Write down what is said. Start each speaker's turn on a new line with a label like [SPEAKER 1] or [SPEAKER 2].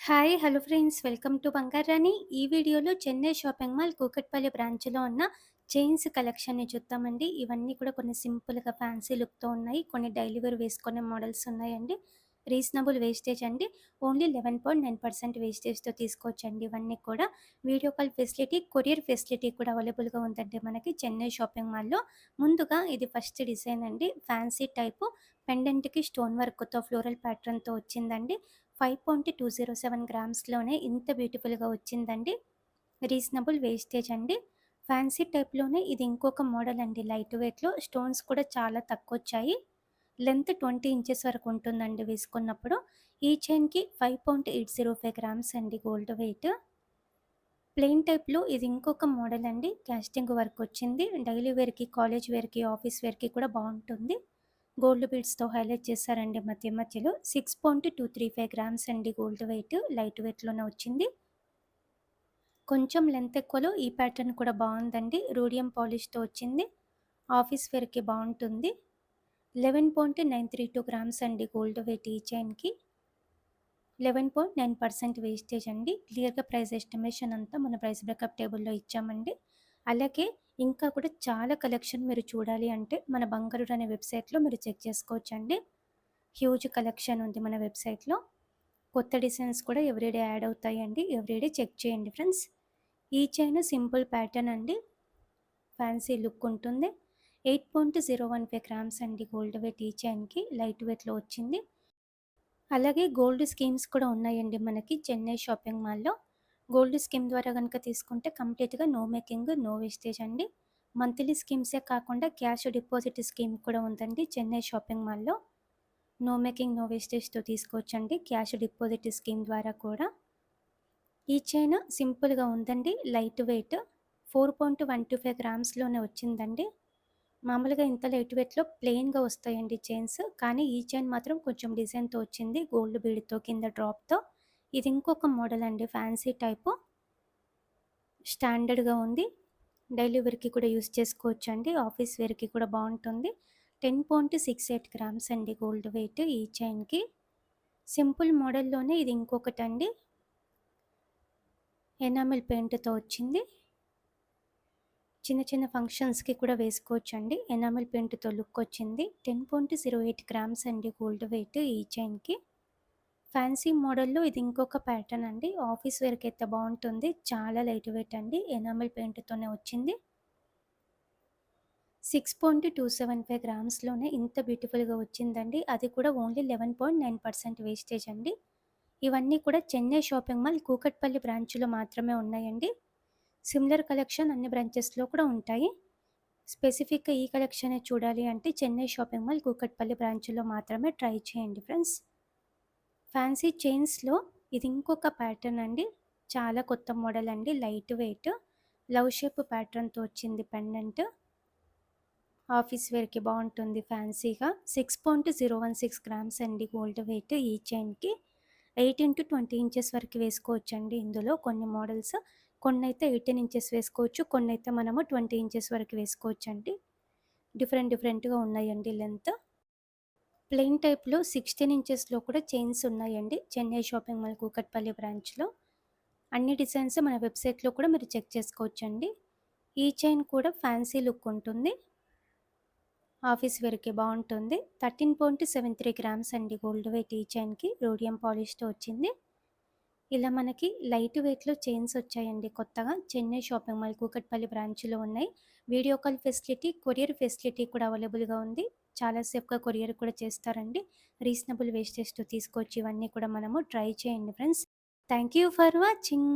[SPEAKER 1] Hi! Hello friends. Welcome to Bangarani. ఈ వీడియోలో Chennai shopping mall Kukatpally బ్రాంచ్‌లో ఉన్న చైన్స్ కలెక్షన్‌ని చూద్దామండి. ఇవన్నీ కూడా కొన్ని సింపుల్‌గా ఫ్యాన్సీ లుక్‌తో ఉన్నాయి. కొన్ని డైలీ వేర్ వేసుకునే మోడల్స్ ఉన్నాయండి. రీజనబుల్ వేస్టేజ్ అండి. ఓన్లీ 11.9% వేస్టేజ్‌తో తీసుకోవచ్చండి ఇవన్నీ కూడా. Video call facility, courier facility కూడా అవైలబుల్‌గా ఉందండి మనకి చెన్నై షాపింగ్ మాల్‌లో. ముందుగా ఇది ఫస్ట్ డిజైన్ అండి. ఫ్యాన్సీ టైపు పెండెంట్‌కి స్టోన్ వర్క్‌తో ఫ్లోరల్ ప్యాటర్న్‌తో వచ్చిందండి. 5.207 గ్రామ్స్‌లోనే ఇంత బ్యూటిఫుల్‌గా వచ్చిందండి. రీజనబుల్ వేస్టేజ్ అండి. ఫ్యాన్సీ టైప్‌లోనే ఇది ఇంకొక మోడల్ అండి. లైట్ వెయిట్‌లో స్టోన్స్ కూడా చాలా తక్కువొచ్చాయి. లెంత్ 20 ఇంచెస్ వరకు ఉంటుందండి వేసుకున్నప్పుడు. ఈ చైన్‌కి 5.805 గ్రామ్స్ అండి గోల్డ్ వెయిట్. ప్లెయిన్ టైప్‌లో ఇది ఇంకొక మోడల్ అండి. కాస్టింగ్ వర్క్ వచ్చింది. డైలీ వేర్‌కి, కాలేజ్ వేర్‌కి, ఆఫీస్ వేర్‌కి కూడా బావుంటుంది. గోల్డ్ బీడ్స్‌తో హైలైట్ చేశారండి మధ్య మధ్యలో. 6.235 గ్రామ్స్ అండి గోల్డ్ వెయిట్. లైట్ వెయిట్‌లోనే వచ్చింది. కొంచెం లెంత్ ఎక్కువలో ఈ ప్యాటర్న్ కూడా బావుందండి. రూడియం పాలిష్‌తో వచ్చింది. ఆఫీస్ వేర్‌కి బావుంటుంది. 11.932 గ్రామ్స్ అండి గోల్డ్ వెయిట్ ఈ చైన్‌కి. 11.9% వేస్టేజ్ అండి. క్లియర్‌గా ప్రైస్ ఎస్టిమేషన్ అంతా మన ప్రైస్ బ్రేకప్ టేబుల్‌లో ఇచ్చామండి. అలాగే ఇంకా కూడా చాలా కలెక్షన్ మీరు చూడాలి అంటే మన బంగారుడు అనే వెబ్‌సైట్‌లో మీరు చెక్ చేసుకోవచ్చండి. హ్యూజ్ కలెక్షన్ ఉంది మన వెబ్‌సైట్‌లో. కొత్త డిజైన్స్ కూడా ఎవ్రీడే యాడ్ అవుతాయండి. ఎవ్రీడే చెక్ చేయండి ఫ్రెండ్స్. ఈ చైన్ సింపుల్ ప్యాటర్న్ అండి. ఫ్యాన్సీ లుక్ ఉంటుంది. 8.015 గ్రామ్స్ అండి గోల్డ్ వెయిట్ ఈ చైన్‌కి. లైట్ వెయిట్‌లో వచ్చింది. అలాగే గోల్డ్ స్కీమ్స్ కూడా ఉన్నాయండి మనకి చెన్నై షాపింగ్ మాల్‌లో. గోల్డ్ స్కీమ్ ద్వారా గనుక తీసుకుంటే కంప్లీట్‌గా నో మేకింగ్, నో వేస్టేజ్ అండి. మంత్లీ స్కీమ్సే కాకుండా క్యాష్ డిపాజిట్ స్కీమ్ కూడా ఉందండి చెన్నై షాపింగ్ మాల్‌లో. నో మేకింగ్, నో వేస్టేజ్‌తో తీసుకోవచ్చండి క్యాష్ డిపాజిట్ స్కీమ్ ద్వారా కూడా. ఈ చైన్ సింపుల్‌గా ఉందండి. లైట్ వెయిట్ 4.125 గ్రామ్స్‌లోనే వచ్చిందండి. మామూలుగా ఇంత లైట్ వెయిట్‌లో ప్లెయిన్‌గా వస్తాయండి చైన్స్. కానీ ఈ చైన్ మాత్రం కొంచెం డిజైన్‌తో వచ్చింది. గోల్డ్ బీడ్‌తో కింద డ్రాప్‌తో. ఇది ఇంకొక మోడల్ అండి. Fancy type. స్టాండర్డ్‌గా ఉంది. డైలీ వేర్‌కి కూడా యూజ్ చేసుకోవచ్చండి. ఆఫీస్ వేర్‌కి కూడా బావుంటుంది. 10.68 గ్రామ్స్ అండి గోల్డ్ వెయిట్ ఈ చైన్‌కి. సింపుల్ మోడల్‌లోనే ఇది ఇంకొకటండి. ఎనామిల్ పెయింట్‌తో వచ్చింది. చిన్న చిన్న ఫంక్షన్స్‌కి కూడా వేసుకోవచ్చండి. ఎనామిల్ పెయింట్‌తో లుక్ వచ్చింది. 10.08 గ్రామ్స్ అండి గోల్డ్ వెయిట్ ఈ చైన్‌కి. ఫ్యాన్సీ మోడల్‌లో ఇది ఇంకొక ప్యాటర్న్ అండి. ఆఫీస్ వేర్‌కైతే బావుంటుంది. చాలా లైట్ వెయిట్ అండి. ఎనామిల్ పెయింట్‌తోనే వచ్చింది. 6.275 గ్రామ్స్‌లోనే ఇంత బ్యూటిఫుల్‌గా వచ్చిందండి. అది కూడా ఓన్లీ 11.9% వేస్టేజ్ అండి. ఇవన్నీ కూడా చెన్నై షాపింగ్ మాల్ కూకట్పల్లి బ్రాంచ్‌లో మాత్రమే ఉన్నాయండి. సిమిలర్ కలెక్షన్ అన్ని బ్రాంచెస్‌లో కూడా ఉంటాయి. స్పెసిఫిక్‌గా ఈ కలెక్షనే చూడాలి అంటే చెన్నై షాపింగ్ మాల్ కూకట్పల్లి బ్రాంచ్‌లో మాత్రమే ట్రై చేయండి ఫ్రెండ్స్. ఫ్యాన్సీ చైన్స్‌లో ఇది ఇంకొక ప్యాటర్న్ అండి. చాలా కొత్త మోడల్ అండి. లైట్ వెయిట్ లవ్ షేప్ ప్యాటర్న్‌తో వచ్చింది పెండెంట్. ఆఫీస్ వేర్‌కి బావుంటుంది ఫ్యాన్సీగా. 6.016 గ్రామ్స్ అండి గోల్డ్ వెయిట్ ఈ చైన్‌కి. 8-20 ఇంచెస్ వరకు వేసుకోవచ్చండి ఇందులో కొన్ని మోడల్స్. కొన్నైతే 18 ఇంచెస్ వేసుకోవచ్చు. కొన్నైతే మనము 20 ఇంచెస్ వరకు వేసుకోవచ్చండి. డిఫరెంట్‌గా ఉన్నాయండి లెంత్. ప్లెయిన్ టైప్‌లో 16 ఇంచెస్‌లో కూడా చైన్స్ ఉన్నాయండి. చెన్నై షాపింగ్ మాల్ కూకట్పల్లి బ్రాంచ్‌లో. అన్ని డిజైన్స్ మన వెబ్‌సైట్‌లో కూడా మీరు చెక్ చేసుకోవచ్చండి. ఈ చైన్ కూడా ఫ్యాన్సీ లుక్ ఉంటుంది. ఆఫీస్ వేర్‌కి బావుంటుంది. 13.73 గ్రామ్స్ అండి గోల్డ్ వెయిట్ ఈ చైన్‌కి. రోడియం పాలిష్‌తో వచ్చింది. ఇలా మనకి లైట్ వెయిట్‌లో చైన్స్ వచ్చాయండి కొత్తగా. చెన్నై షాపింగ్ మాల్ కూకట్పల్లి బ్రాంచ్‌లో ఉన్నాయి. Video call facility, courier facility కూడా అవైలబుల్‌గా ఉంది. చాలా సేఫ్‌గా కొరియర్ కూడా చేస్తారండి. రీజనబుల్ వేస్టేజ్‌తో తీసుకోవచ్చు. ఇవన్నీ కూడా మనము ట్రై చేయండి friends. Thank you for watching.